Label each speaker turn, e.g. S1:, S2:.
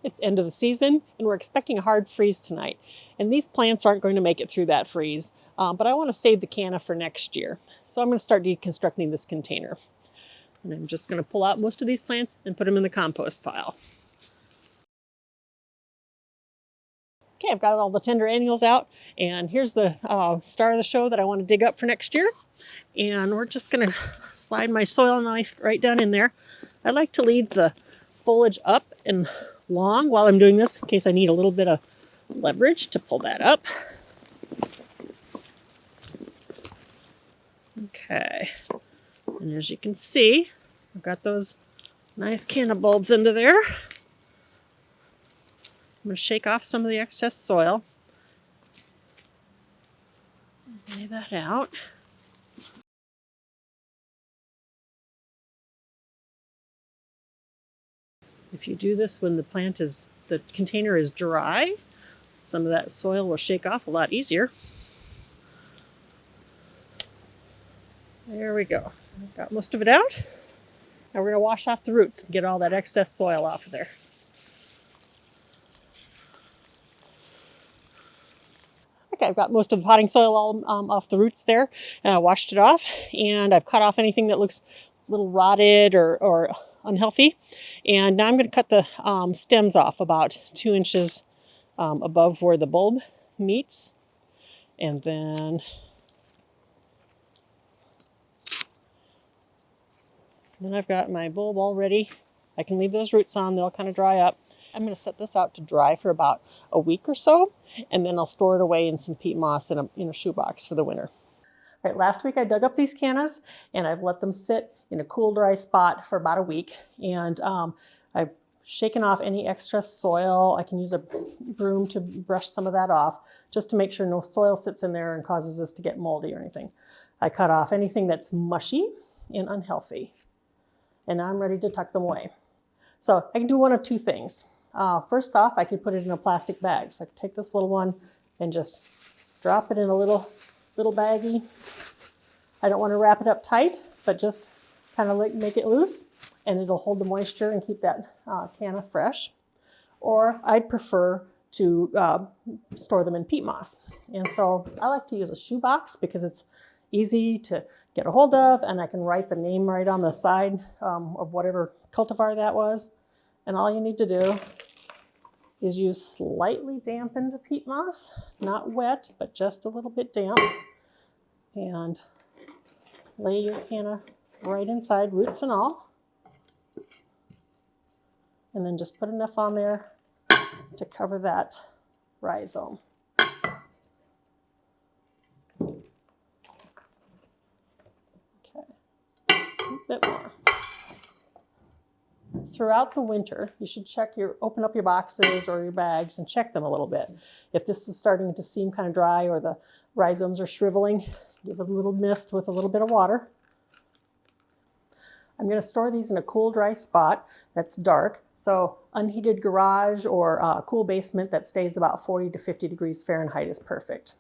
S1: It's end of the season and we're expecting a hard freeze tonight. And these plants aren't going to make it through that freeze, but I want to save the canna for next year. So I'm going to start deconstructing this container. And I'm just going to pull out most of these plants and put them in the compost pile. Okay, I've got all the tender annuals out, and here's the star of the show that I want to dig up for next year. And we're just going to slide my soil knife right down in there. I like to leave the foliage up and long while I'm doing this in case I need a little bit of leverage to pull that up. Okay, and as you can see, I've got those nice canna bulbs into there. I'm going to shake off some of the excess soil. Lay that out. If you do this when the container is dry, some of that soil will shake off a lot easier. There we go. I've got most of it out. Now we're going to wash off the roots and get all that excess soil off of there. Okay, I've got most of the potting soil all off the roots there. And I washed it off, and I've cut off anything that looks a little rotted or unhealthy. And now I'm going to cut the stems off about 2 inches above where the bulb meets. And then I've got my bulb all ready. I can leave those roots on, they'll kind of dry up. I'm going to set this out to dry for about a week or so, and then I'll store it away in some peat moss in a shoebox for the winter. All right, last week I dug up these cannas, and I've let them sit in a cool, dry spot for about a week. And I've shaken off any extra soil. I can use a broom to brush some of that off, just to make sure no soil sits in there and causes this to get moldy or anything. I cut off anything that's mushy and unhealthy. And now I'm ready to tuck them away. So I can do one of two things. First off, I could put it in a plastic bag. So I could take this little one and just drop it in a little baggie. I don't want to wrap it up tight, but just kind of make it loose, and it'll hold the moisture and keep that canna fresh. Or I'd prefer to store them in peat moss. And so I like to use a shoebox because it's easy to get a hold of, and I can write the name right on the side of whatever cultivar that was. And all you need to do is use slightly dampened peat moss, not wet, but just a little bit damp, and lay your canna right inside, roots and all. And then just put enough on there to cover that rhizome. Okay, a bit more. Throughout the winter, you should open up your boxes or your bags and check them a little bit. If this is starting to seem kind of dry or the rhizomes are shriveling, give it a little mist with a little bit of water. I'm going to store these in a cool, dry spot that's dark. So unheated garage or a cool basement that stays about 40 to 50 degrees Fahrenheit is perfect.